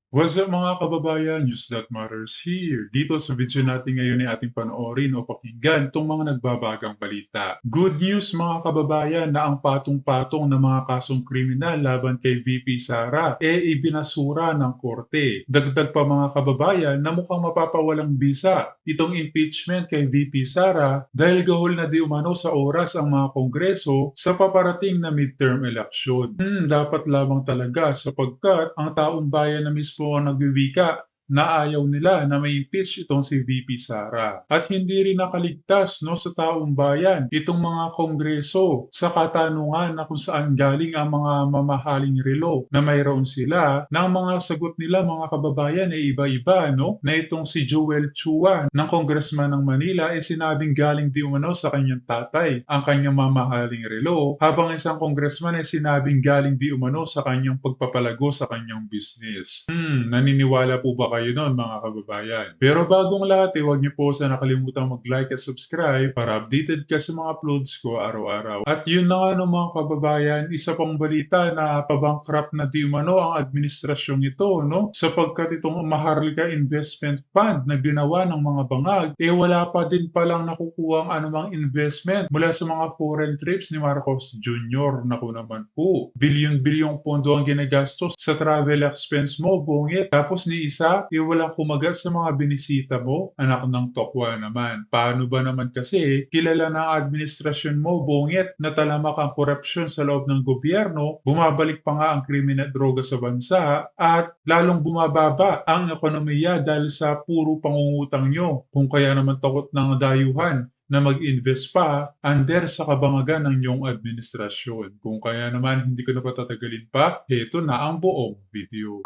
What's up mga kababayan? News that matters here. Dito sa video natin ngayon ay ating panoorin o pakinggan itong mga nagbabagang balita. Good news mga kababayan na ang patong-patong na mga kasong kriminal laban kay VP Sara ibinasura ng korte. Dagdag pa mga kababayan na mukhang mapapawalang bisa itong impeachment kay VP Sara dahil gahol na di umano sa oras ang mga kongreso sa paparating na midterm election. Dapat lamang talaga sapagkat ang taong bayan na mismo ang nagwiwika na ayaw nila na may impeach itong si VP Sara. At hindi rin nakaligtas no, sa taong bayan itong mga kongreso sa katanungan na kung saan galing ang mga mamahaling relo na mayroon sila na ang mga sagot nila mga kababayan ay iba-iba no? Na itong si Joel Chua ng congressman ng Manila ay sinabing galing di umano sa kanyang tatay ang kanyang mamahaling relo habang isang congressman ay sinabing galing di umano sa kanyang pagpapalago sa kanyang business. Naniniwala po ba kayo noon mga kababayan? Pero bagong lahat, huwag niyo po sana nakalimutan mag-like at subscribe para updated ka sa mga uploads ko araw-araw. At yun na nga no, mga kababayan, isa pang balita na pabankrupt na di umano ang administrasyong ito, no? Sapagkat itong Maharlika Investment Fund na ginawa ng mga bangag, wala pa din palang nakukuha ang anumang investment mula sa mga foreign trips ni Marcos Jr. Naku naman po, bilyon-bilyong pondo ang ginagastos sa travel expense mo, bungit. Tapos ni isa, walang kumagat sa mga binisita mo, anak ng tokwa naman. Paano ba naman kasi kilala na ang administrasyon mo, bungit, na talamak ang korupsyon sa loob ng gobyerno, bumabalik pa nga ang krimen at droga sa bansa, at lalong bumababa ang ekonomiya dahil sa puro pangungutang nyo. Kung kaya naman takot ng dayuhan na mag-invest pa under sa kabangagan ng iyong administrasyon. Kung kaya naman hindi ko na patatagalin pa, heto na ang buong video.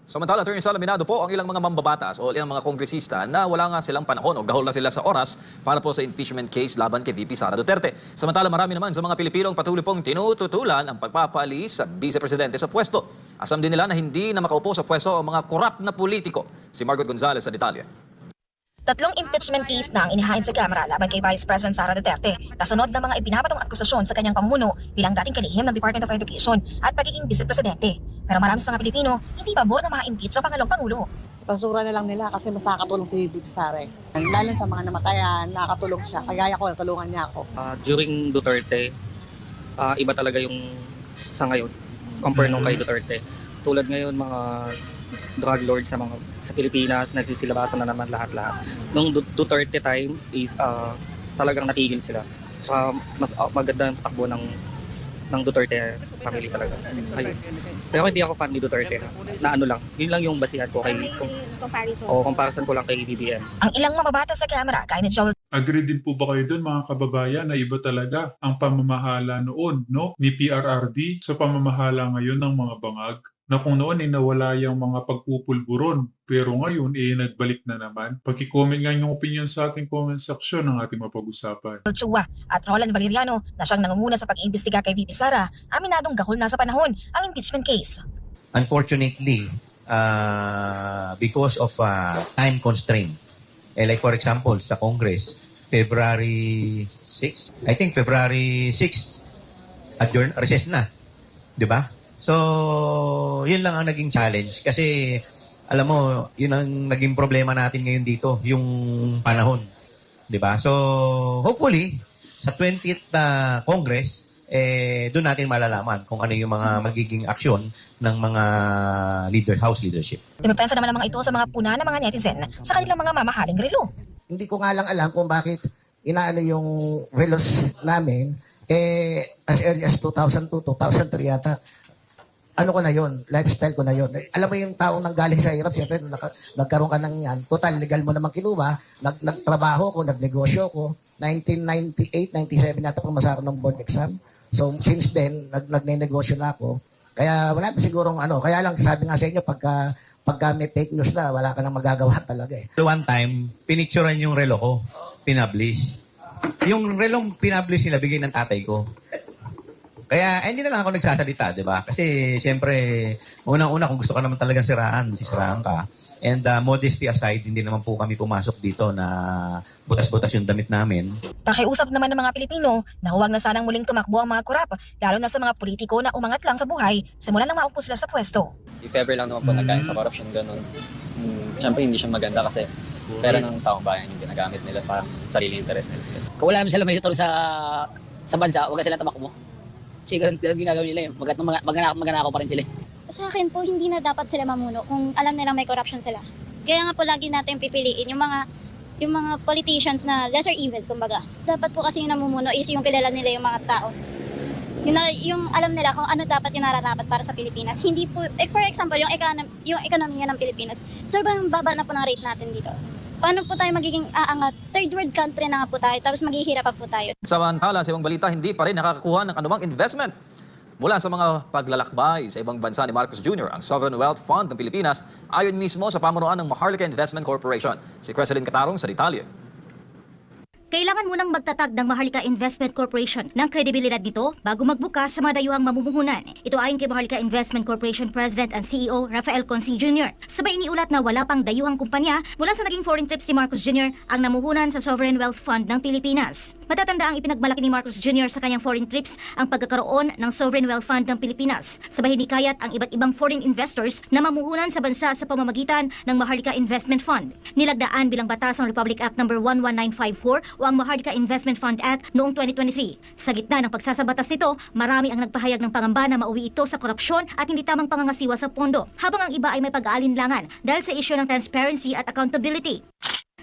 Samantala, Attorney Salaminado po ang ilang mga mambabatas o ilang mga kongresista na wala nga silang panahon o gahol na sila sa oras para po sa impeachment case laban kay VP Sara Duterte. Samantala, marami naman sa mga Pilipinong patuloy pong tinututulan ang pagpapaalis sa Vice Presidente sa pwesto. Asam din nila na hindi na makaupo sa pwesto ang mga korap na politiko. Si Margot Gonzalez sa detalye. Tatlong impeachment case na ang inihain sa Kamara laban kay Vice President Sara Duterte kasunod ng mga ibinabatong akusasyon sa kanyang pamuno bilang dating kalihim ng Department of Education at pagiging Vice Presidente. Pero marami sa mga Pilipino hindi pabor na ma-impeach sa pangalawang Pangulo. Pasura na lang nila kasi mas nakakatulong si Bibi Sara. Lalo sa mga namatayan, nakakatulong siya. Kagaya ko, natulungan niya ako. During Duterte, iba talaga yung sa ngayon compare nung kay Duterte. Tulad ngayon mga drug lords sa Pilipinas, nagsisilabasan na naman lahat-lahat. Nung Duterte time is talagang natigil sila. So mas maganda ang takbo ng Duterte family talaga. Ayun. Pero hindi ako fan ni Duterte na ano lang. Yun lang yung basihan ko kay comparison ko lang kay BBM. Ang ilang mambabatas sa Kamara gaya ni Joel Agree din po ba kayo dun mga kababayan na iba talaga ang pamamahala noon no, ni PRRD sa pamamahala ngayon ng mga bangag? Na kung noon nawala yung mga pagpupulburon pero ngayon nagbalik na naman. Paki-comment nga yung opinion sa ating comment section ng ating mapag-usapan. Chua at Roland Valeriano na siyang nangunguna sa pag-iimbestiga kay VP Sara, aminadong gahol na sa panahon ang impeachment case. Unfortunately, because of time constraint, like for example, sa Congress, February 6, I think February 6, adjourn, recess na. Di ba? So, yun lang ang naging challenge. Kasi, alam mo, yun ang naging problema natin ngayon dito, yung panahon. Di ba? So, hopefully, sa 20th Congress, doon natin malalaman kung ano yung mga magiging aksyon ng mga House leadership. Dumipensa naman ang mga ito sa mga puna ng mga netizen sa kanilang mga mamahaling relo. Hindi ko nga lang alam kung bakit inaano yung relos namin, as early as 2002, 2003 yata. Ano ko na yon, lifestyle ko na yon. Alam mo yung taong nanggaling sa hirap, siyempre nagkaroon ka ng yan, total legal mo naman kinuha, nagtrabaho ko, nagnegosyo ko, 1998, 97 nata pumasa ako ng board exam. So since then, nagnenegosyo na ako. Kaya wala na sigurong ano, kaya lang sabi nga sa inyo, pagka may fake news na, wala ka nang magagawa talaga eh. One time, pinicturean yung relo ko, pinablish. Yung relong pinablish nila, bigay ng tatay ko. Kaya hindi na lang ako nagsasalita, di ba? Kasi siyempre, unang-una kung gusto ka naman talagang siraan, sisiraan ka. And modesty aside, hindi naman po kami pumasok dito na butas-butas yung damit namin. Pakiusap naman ng mga Pilipino na huwag na sanang muling tumakbo ang mga korap, lalo na sa mga politiko na umangat lang sa buhay simula nang maupo sila sa pwesto. If ever lang naman po nagkain sa corruption, ganun. Siyempre hindi siya maganda kasi pera ng taong bayan yung ginagamit nila para sariling interest nila. Kung wala naman sila may tutulong sa bansa, huwag sila tumakbo. Kasi ganun ginagawin nila magnanakaw pa rin sila. Sa akin po, hindi na dapat sila mamuno kung alam nilang may corruption sila. Kaya nga po lagi natin pipiliin yung mga politicians na lesser evil, kumbaga. Dapat po kasi yung namumuno is yung kilala nila yung mga tao. Yung alam nila kung ano dapat yung nararapat para sa Pilipinas. Hindi po, for example, yung ekonomiya ng Pilipinas. Sobrang baba na po ng rate natin dito. Paano po tayo magiging aangat? Third world country na nga po tayo, tapos maghihirap pa po tayo. Samantala, sa ibang balita, hindi pa rin nakakakuha ng anumang investment mula sa mga paglalakbay sa ibang bansa ni Marcos Jr., ang Sovereign Wealth Fund ng Pilipinas, ayon mismo sa pamunuan ng Maharlika Investment Corporation. Si Creselyn Catarong sa detalye. Kailangan munang magtatag ng Maharlika Investment Corporation ng kredibilidad nito bago magbukas sa mga dayuhang mamumuhunan. Ito ayon kay Maharlika Investment Corporation President and CEO Rafael Consing Jr. Sabay iniulat na wala pang dayuhang kumpanya mula sa naging foreign trips si Marcos Jr. ang namuhunan sa Sovereign Wealth Fund ng Pilipinas. Matatanda ang ipinagmalaki ni Marcos Jr. sa kanyang foreign trips ang pagkakaroon ng Sovereign Wealth Fund ng Pilipinas. Sabay hinikayat ang iba't ibang foreign investors na mamuhunan sa bansa sa pamamagitan ng Maharlika Investment Fund. Nilagdaan bilang batas ang Republic Act No. 11954 o ang Maharlika Investment Fund Act noong 2023. Sa gitna ng pagsasabatas nito, marami ang nagpahayag ng pangamba na mauwi ito sa korupsyon at hindi tamang pangangasiwa sa pondo, habang ang iba ay may pag-aalinlangan dahil sa isyu ng transparency at accountability.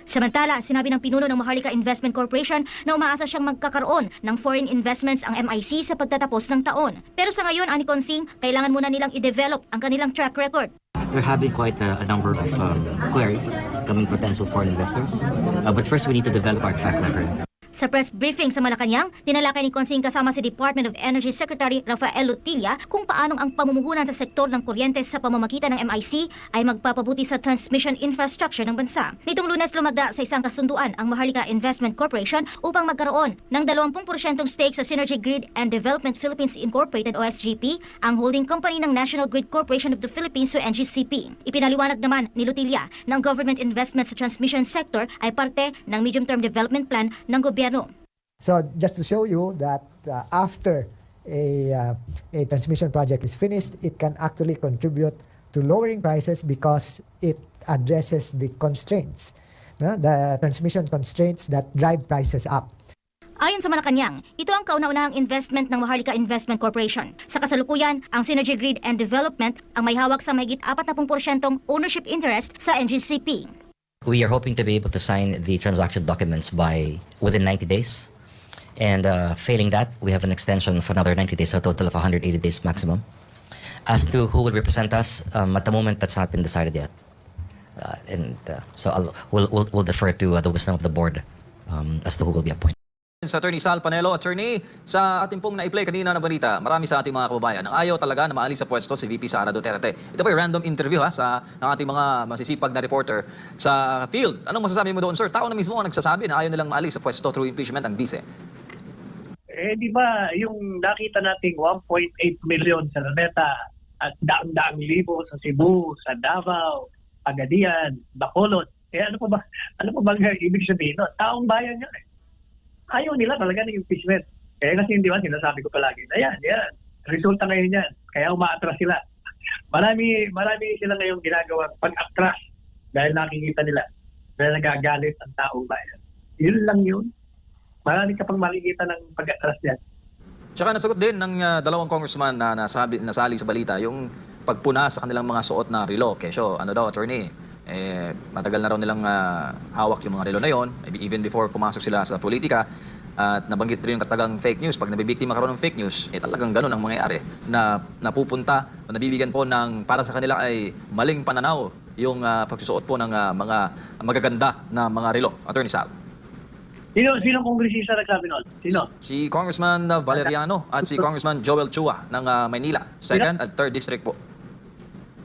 Samantala, sinabi ng pinuno ng Maharlika Investment Corporation na umaasa siyang magkakaroon ng foreign investments ang MIC sa pagtatapos ng taon. Pero sa ngayon, ani Consing, kailangan muna nilang i-develop ang kanilang track record. We're having quite a number of queries coming potential foreign investors. But first, we need to develop our track record. Sa press briefing sa Malacanang, tinalakay ni Consing kasama si Department of Energy Secretary Rafael Lutilla kung paanong ang pamumuhunan sa sektor ng kuryente sa pamamagitan ng MIC ay magpapabuti sa transmission infrastructure ng bansa. Nitong Lunes lumagda sa isang kasunduan ang Maharlika Investment Corporation upang magkaroon ng 20% stake sa Synergy Grid and Development Philippines Incorporated o SGP, ang holding company ng National Grid Corporation of the Philippines o NGCP. Ipinaliwanag naman ni Lutilla na ang government investment sa transmission sector ay parte ng medium-term development plan ng gobyerno. So just to show you that after a transmission project is finished, it can actually contribute to lowering prices because it addresses the constraints, the transmission constraints that drive prices up. Ayon sa Malacanang, ito ang kauna-unahang investment ng Maharlika Investment Corporation. Sa kasalukuyan, ang Synergy Grid and Development ang may hawak sa mahigit 40% ownership interest sa NGCP. We are hoping to be able to sign the transaction documents within 90 days. And failing that, we have an extension of another 90 days, so a total of 180 days maximum. As to who will represent us, at the moment, that's not been decided yet. So we'll defer to the wisdom of the board as to who will be appointed. Sa Attorney Sal Panelo, Attorney, sa ating pong na-play kanina na balita, marami sa ating mga kababayan ang ayaw talaga na maalis sa pwesto si VP Sara Duterte. Ito po yung random interview ng ating mga masisipag na reporter sa field. Anong masasabi mo doon, sir? Tao na mismo ang nagsasabi na ayaw nilang maalis sa pwesto through impeachment ang vice. Di ba, yung nakita nating 1.8 million sa Luneta at daang-daang libo sa Cebu, sa Davao, Pagadian, Bacolod. Ano pa bang ibig sabihin? No? Taong bayan yun eh. Ayaw nila talaga ng impeachment. Kaya kasi hindi ba, sinasabi ko palagi, yan. Resulta ngayon yan. Kaya umaatras sila. Marami sila ngayong ginagawang pag-atras dahil nakikita nila. Dahil nagagalit ang taong bayan. Yun lang yun. Marami ka pang makikita ng pag-atras yan. Tsaka nasagot din ng dalawang congressman na nasali sa balita yung pagpuna sa kanilang mga suot na relo. Kesyo, attorney? Matagal na raw nilang hawak yung mga relo na yon, even before pumasok sila sa politika. At nabanggit rin yung katagang fake news. Pag nabibiktima ka ng fake news, talagang ganun ang mangyayari na napupunta o nabibigyan po ng para sa kanila ay maling pananaw yung pagsusuot po ng mga magaganda na mga relo. Attorney Sal. Sino kongresista nagsabi nun? Sino? Si Congressman Valeriano at si Congressman Joel Chua ng Maynila, 2nd at 3rd District po.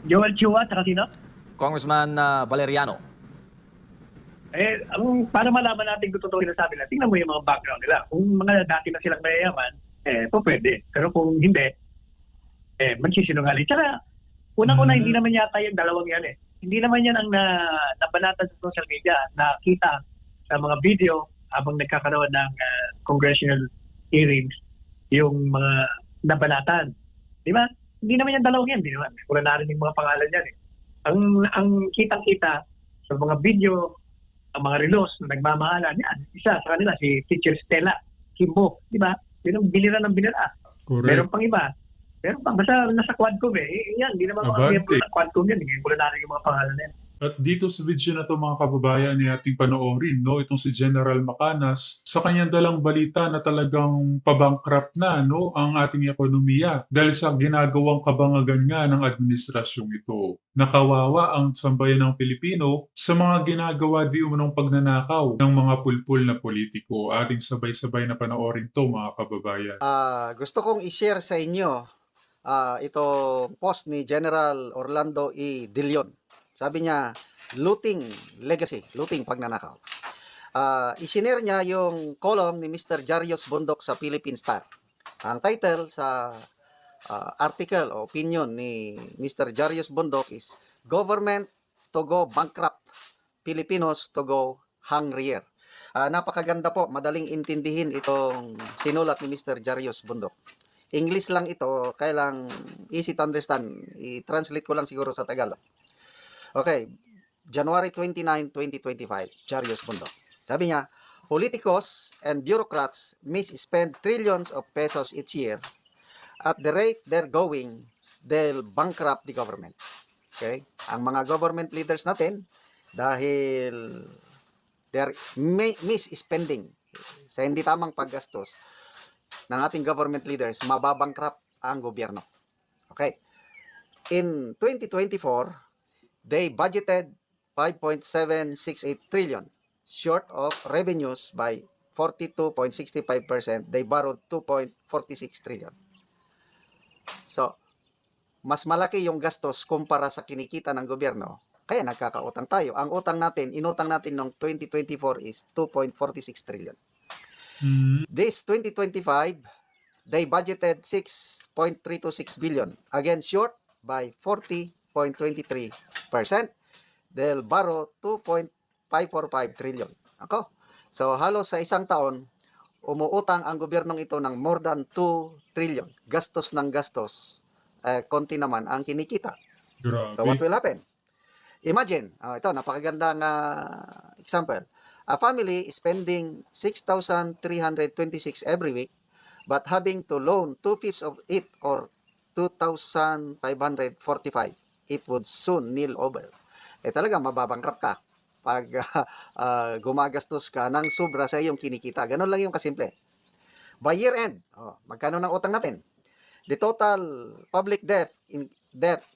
Joel Chua, saka sino? Congressman Valeriano. Para malaman natin kung totoo sinasabi nila, tingnan mo yung mga background nila. Kung mga dati na silang mayayaman, po pwede. Pero kung hindi, magsisinungaling. Tsaka, unang-una, hindi naman yata yung dalawang yan eh. Hindi naman yan ang nabanatan sa social media, nakita sa mga video habang nagkakaroon ng congressional hearings yung mga nabanatan. Di ba? Hindi naman yan dalawang yan. Di naman. Wala narinig mga pangalan yan eh. Ang kitang-kita sa mga video, ang mga relos na nagmamahalan, yan, isa sa kanila, si Teacher Stella Kimbo. Di ba? Yun ang binira ng binira. Correct. Meron pang iba. Meron pang, basta nasa Quadcom eh. Yan, hindi naman mga miyembro ng Quadcom yan. Hindi ko na narinig yung mga pangalan na yan. At dito sa video na to mga kababayan ni ating panoorin, no, itong si General Macanas, sa kanyang dalang balita na talagang pabankrupt na, no, ang ating ekonomiya dahil sa ginagawang kabangagan nga ng administrasyong ito. Nakawawa ang sambayan ng Pilipino sa mga ginagawa di umanong pagnanakaw ng mga pulpul na politiko. Ating sabay-sabay na panoorin to mga kababayan. Gusto kong i-share sa inyo itong post ni General Orlando E. De Leon. Sabi niya, looting legacy, looting pagnanakaw. Isinare niya yung column ni Mr. Jarius Bundok sa Philippine Star. Ang title sa article o opinion ni Mr. Jarius Bundok is Government to go bankrupt, Filipinos to go hungrier. Napakaganda po, madaling intindihin itong sinulat ni Mr. Jarius Bundok. English lang ito, kaya lang easy to understand. I-translate ko lang siguro sa Tagalog. Okay, January 29, 2025, Jarius Bundok. Sabi niya, politicos and bureaucrats misspend trillions of pesos each year. At the rate they're going, they'll bankrupt the government. Okay? Ang mga government leaders natin, dahil they're misspending sa hindi tamang paggastos ng ating government leaders, mababankrupt ang gobyerno. Okay. In 2024, they budgeted 5.768 trillion, short of revenues by 42.65%. They borrowed 2.46 trillion. So, mas malaki yung gastos kumpara sa kinikita ng gobyerno. Kaya nagkakautang tayo. Ang utang natin, inutang natin noong 2024 is 2.46 trillion. This 2025, they budgeted 6.326 billion. Again, short by 40.23%. They'll borrow 2.545 trillion. Ako. So, halos sa isang taon, umuutang ang gobyernong ito ng more than 2 trillion. Gastos ng gastos. Konti naman ang kinikita. Grabe. So, what will happen? Imagine, ito, napakagandang example. A family is spending 6,326 every week, but having to loan 2/5 of it or 2,545, it would soon nil over. Talaga mababangkrap ka pag gumagastos ka ng sobra sa iyong kinikita. Ganun lang yung kasimple. By year end, magkano ng utang natin? The total public debt,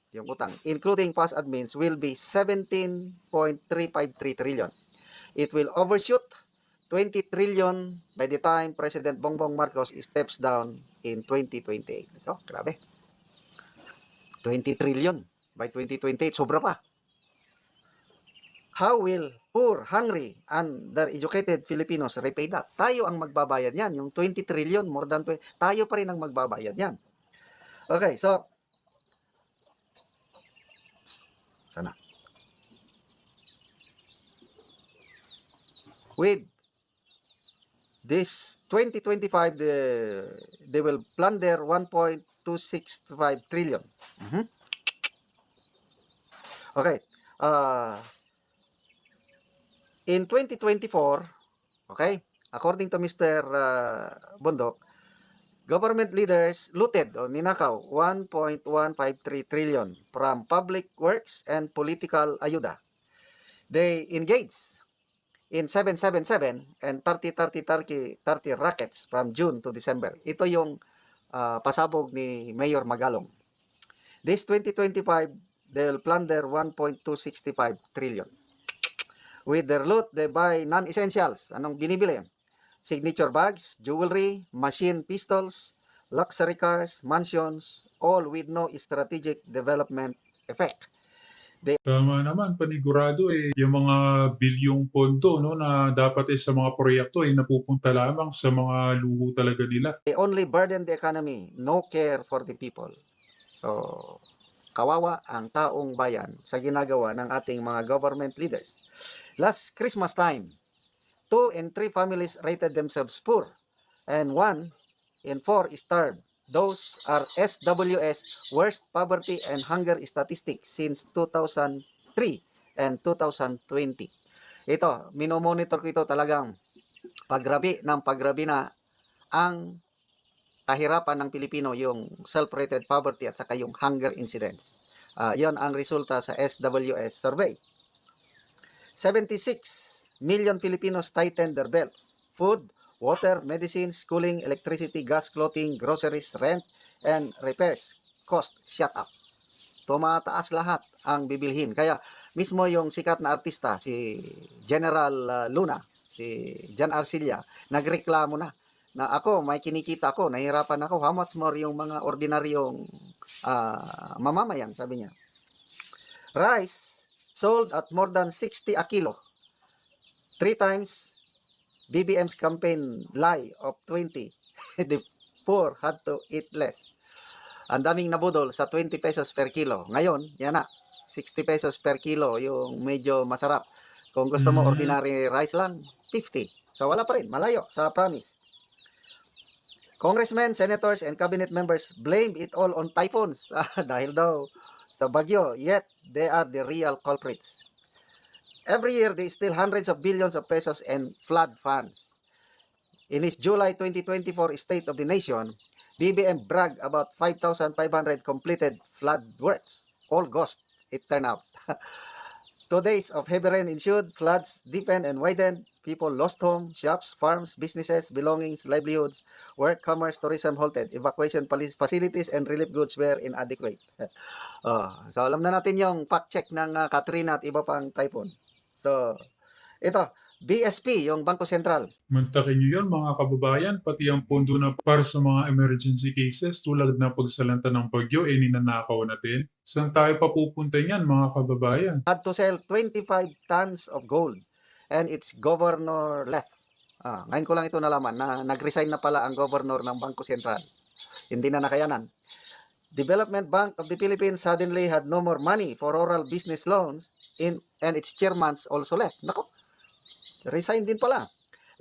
yung utang, including past admins, will be 17.353 trillion. It will overshoot 20 trillion by the time President Bongbong Marcos steps down in 2028. Grabe. 20 trillion by 2028. Sobra pa. How will poor, hungry, undereducated Filipinos repay that? Tayo ang magbabayad yan. Yung 20 trillion, more than 20, tayo pa rin ang magbabayad yan. Okay, so, sana. With this 2025, they will plunder 1.265 trillion. Okay. In 2024, okay, according to Mr. Bundok, government leaders looted o ninakaw 1.153 trillion from public works and political ayuda. They engaged in 777 and 30 rackets from June to December. Ito yung pasabog ni Mayor Magalong. This 2025, they will plunder 1.265 trillion. With their loot, they buy non-essentials. Anong binibili? Signature bags, jewelry, machine pistols, luxury cars, mansions, all with no strategic development effect. Tama naman, panigurado yung mga bilyong pondo no, na dapat sa mga proyekto ay napupunta lamang sa mga luho talaga nila. They only burden the economy, no care for the people. So, kawawa ang taong bayan sa ginagawa ng ating mga government leaders. Last Christmas time, 2 in 3 families rated themselves poor and 1 in 4 starved. Those are SWS worst poverty and hunger statistics since 2003 and 2020. Ito, minomonitor ko ito talagang paggrabe na ang kahirapan ng Pilipino, yung self-rated poverty at saka yung hunger incidence. Yon ang resulta sa SWS survey. 76 million Filipinos tightened their belts. Food, water, medicines, schooling, electricity, gas, clothing, groceries, rent, and repairs cost shut up. Tumataas lahat ang bibilhin. Kaya mismo yung sikat na artista, si General Luna, si Jan Arcilla, nagreklamo na ako, may kinikita ako, nahihirapan ako, how much more yung mga ordinaryong mamamayan, sabi niya. Rice sold at more than 60 a kilo. 3 times BBM's campaign lie of 20. The poor had to eat less. Ang daming nabudol sa 20 pesos per kilo. Ngayon, yan na, 60 pesos per kilo yung medyo masarap. Kung gusto mo ordinary rice lang, 50. So wala pa rin, malayo sa promise. Congressmen, senators, and cabinet members blame it all on typhoons. Dahil daw sa bagyo, yet they are the real culprits. Every year, they steal hundreds of billions of pesos in flood funds. In his July 2024 State of the Nation, BBM bragged about 5,500 completed flood works. All ghost, it turned out. 2 days of heavy rain ensued, floods deepened and widened. People lost homes, shops, farms, businesses, belongings, livelihoods, work, commerce, tourism halted. Evacuation facilities and relief goods were inadequate. So alam na natin yung fact check ng Katrina at iba pang typhoon. So, ito, BSP, yung Bangko Sentral. Mantakin nyo yun mga kababayan, pati ang pondo na para sa mga emergency cases tulad na pagsalanta ng bagyo, ninanakaw natin. Saan tayo papupunta niyan mga kababayan? Had to sell 25 tons of gold and its governor left. Ngayon ko lang ito nalaman na nag-resign na pala ang governor ng Bangko Sentral. Hindi na nakayanan. Development Bank of the Philippines suddenly had no more money for rural business loans and its chairmans also left. Nako, resign din pala.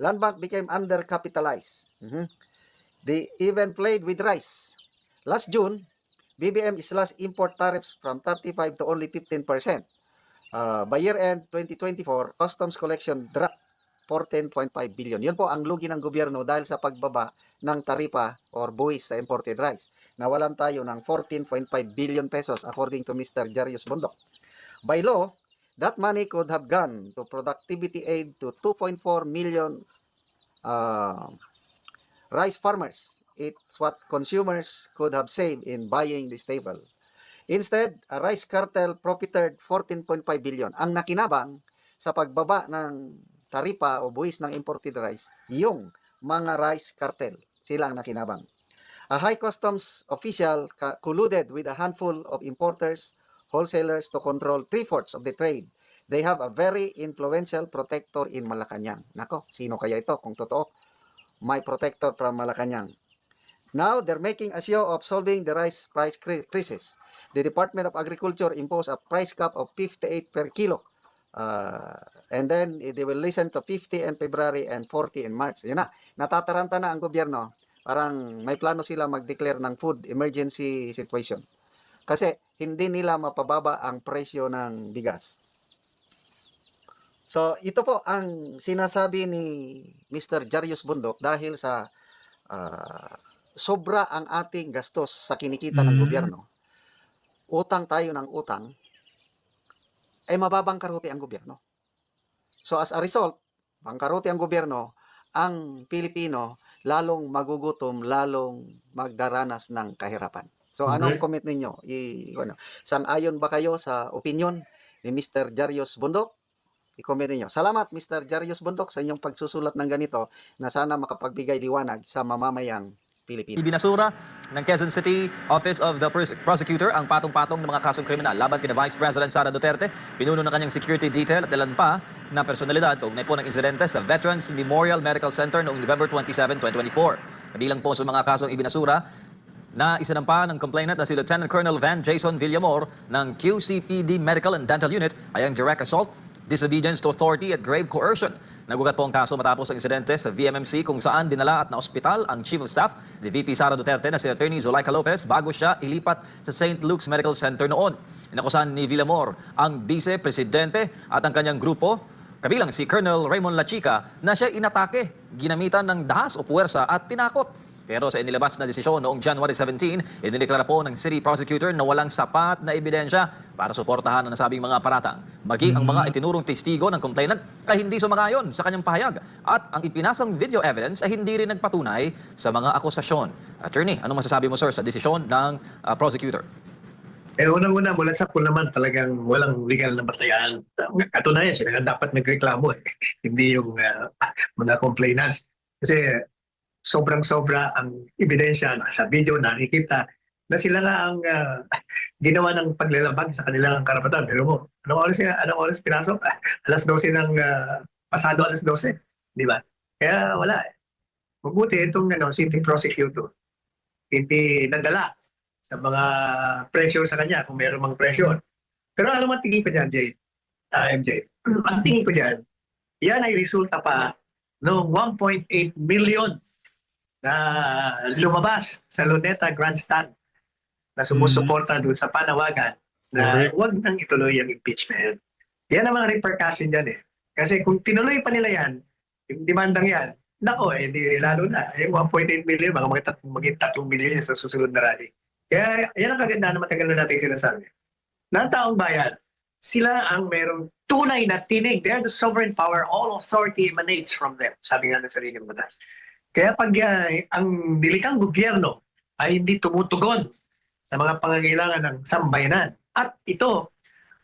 Land Bank became undercapitalized. They even played with rice. Last June, BBM slashed import tariffs from 35 to only 15%. By year-end 2024, customs collection dropped 14.5 billion. Yun po ang lugi ng gobyerno dahil sa pagbaba ng taripa or buwis sa imported rice. Nawalan tayo ng 14.5 billion pesos according to Mr. Jarius Bundok. By law, that money could have gone to productivity aid to 2.4 million rice farmers. It's what consumers could have saved in buying the staple. Instead, a rice cartel profited 14.5 billion. Ang nakinabang sa pagbaba ng taripa o buwis ng imported rice, yung mga rice cartel. Sila ang nakinabang. A high customs official colluded with a handful of importers, wholesalers to control 3/4 of the trade. They have a very influential protector in Malacanang. Nako, sino kaya ito kung totoo? May protector from Malacanang. Now, they're making a show of solving the rice price crisis. The Department of Agriculture imposed a price cap of 58 per kilo. And then, they will listen to 50 in February and 40 in March. Yan na, natataranta na ang gobyerno. Parang may plano sila mag-declare ng food emergency situation. Kasi hindi nila mapababa ang presyo ng bigas. So, ito po ang sinasabi ni Mr. Jarius Bundok dahil sa sobra ang ating gastos sa kinikita ng gobyerno. Utang tayo ng utang, ay mababangkarote ang gobyerno. So, as a result, bangkarote ang gobyerno, ang Pilipino lalong magugutom, lalong magdaranas ng kahirapan. So, anong comment ninyo? Sang-ayon ba kayo sa opinion ni Mr. Jarius Bundok? I-comment ninyo. Salamat, Mr. Jarius Bundok, sa inyong pagsusulat ng ganito na sana makapagbigay liwanag sa mamamayang Pilipino. Pilipinas. Ibinasura ng Quezon City Office of the Prosecutor ang patong-patong ng mga kasong kriminal laban kina Vice President Sara Duterte, pinuno ng kanyang security detail at ilan pa na personalidad kaugnay po ng insidente sa Veterans Memorial Medical Center noong November 27, 2024. Kabilang po sa mga kasong ibinasura na isinampa ng complainant na si Lieutenant Colonel Van Jason Villamor ng QCPD Medical and Dental Unit ay ang direct assault, disobedience to authority at grave coercion. Nagugat po ang kaso matapos ang insidente sa VMMC kung saan dinala at na-ospital ang Chief of Staff ni VP Sara Duterte na si Attorney Zulaika Lopez bago siya ilipat sa St. Luke's Medical Center noon. Inakusahan ni Villamor ang vice-presidente at ang kanyang grupo, kabilang si Colonel Raymond Lachica, na siya inatake, ginamitan ng dahas o puwersa at tinakot. Pero sa inilabas na desisyon noong January 17, idineklara po ng City Prosecutor na walang sapat na ebidensya para suportahan ang nasabing mga paratang. Maging ang mga itinurong testigo ng complainant ay hindi sumangayon sa kanyang pahayag at ang ipinasang video evidence ay hindi rin nagpatunay sa mga akusasyon. Attorney, ano masasabi mo sir sa desisyon ng prosecutor? Unang-una, mula sa pool naman talagang walang legal na batayan. Katunayan, sila nga dapat nagreklamo hindi yung mga complainants. Kasi sobrang-sobra ang ebidensya sa video nakikita na sila nga ang ginawa ng paglalabag sa kanilang karapatan. Pero mo, anong oras pinasok? Alas 12 ng pasado alas 12, di ba? Kaya wala. Mabuti itong city prosecutor hindi nadala sa mga pressure sa kanya kung mayroon mang pressure. Pero alam mo, tingin ko dyan, MJ, ang tingin ko dyan, yan ay resulta pa ng 1.8 million na lumabas sa Luneta Grandstand na sumusuporta doon sa panawagan na huwag nang ituloy ang impeachment. Yan ang mga repercussion dyan Kasi kung tinuloy pa nila yan, yung demandang yan, nako, di lalo na. Yung 1.8 million, maging 3 million sa susunod na rally. Kaya yan ang kaganda na matagal na natin sinasabi. Ng taong bayan, sila ang merong tunay na tinig. They are the sovereign power. All authority emanates from them. Sabi nga ng sariling batas. Kaya pag ang dilikang gobyerno ay hindi tumutugon sa mga pangangailangan ng sambayanan at ito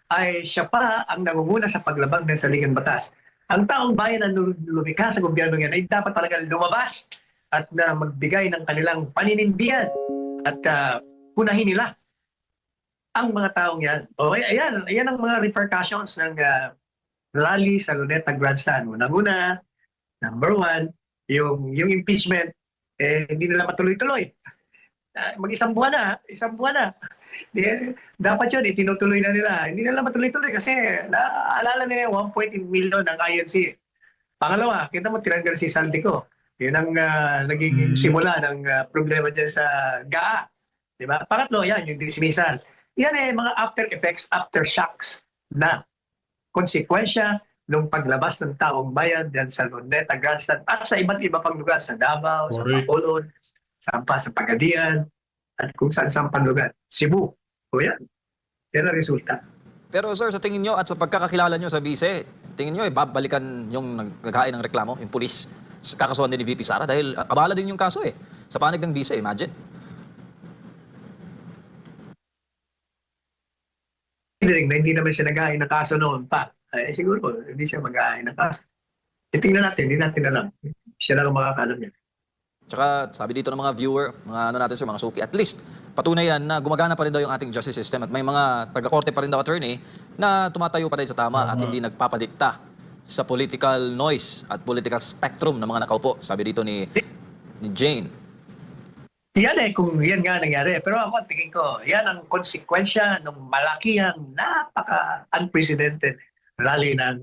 ay siya pa ang nangunguna sa paglabag ng saligang batas, ang taong bayan na lumikha sa gobyerno yan ay dapat talaga lumabas at na magbigay ng kanilang paninindigan at punahin nila ang mga taong yan. O ayan ang mga repercussions ng rally sa Luneta Grandstand. Unang-una, number 1, yung impeachment, hindi nila matuloy-tuloy. Mag-isang buwan na. Dapat yun, tinutuloy na nila. Hindi nila matuloy-tuloy kasi naaalala nila yung 1.8 million ng INC. Pangalawa, kita mo tinanggal si Saldico. Yun ang naging simula ng problema dyan sa GAA. Diba? Pangatlo, yan, yung dismissal. Yan mga after effects, aftershocks na konsekwensya ng paglabas ng taong bayan dyan sa Luneta Grandstand at sa iba't iba pang lugar, sa Davao, sa Bacolod, sa Pagadian, at kung saan pang lugar. Cebu. O yan. Yan ang resulta. Pero sir, sa tingin nyo at sa pagkakakilala nyo sa bise, tingin nyo babalikan yung nagkakain ng reklamo, yung pulis, kakasuhan din ni VP Sara dahil abala din yung kaso sa panig ng bise, imagine. Hindi naman siya nag-aay ng kaso noon pa. Siguro, hindi siya mag-aay ng kaso. Tingnan natin, hindi natin alam. Siya lang ang makakalam niya. Tsaka sabi dito ng mga viewer, mga mga suki, at least patunay yan na gumagana pa rin daw yung ating justice system at may mga taga-korte pa rin daw attorney na tumatayo pa rin sa tama at hindi nagpapadikta sa political noise at political spectrum ng mga nakaupo. Sabi dito ni Jane. Yan kung yan nga nangyari. Pero ako, tingin ko, yan ang konsekwensya ng malakihang napaka-unprecedented rally ng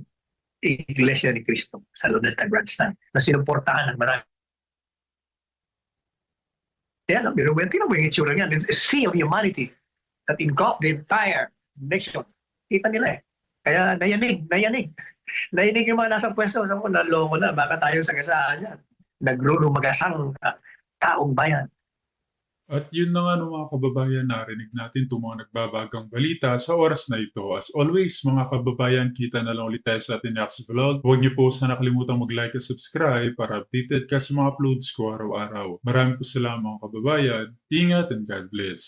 Iglesia ni Cristo sa Luneta Grandstand na sinuportahan ng marami. Yan, pero tingnan mo yung itsura niyan. It's a sea of humanity that engulfed the entire nation. Kita nila Kaya nayanig. Nayanig yung mga nasa pwesto. Sabi ko, naloko na. Baka tayo sagasaan yan. Nagrurumagasang taong bayan. At yun na nga mga kababayan, narinig natin itong mga nagbabagang balita sa oras na ito. As always, mga kababayan, kita na lang ulit tayo sa ating next vlog. Huwag niyo po sana nakalimutan mag-like at subscribe para updated ka sa mga uploads ko araw-araw. Maraming po salamat mga kababayan. Ingat and God bless.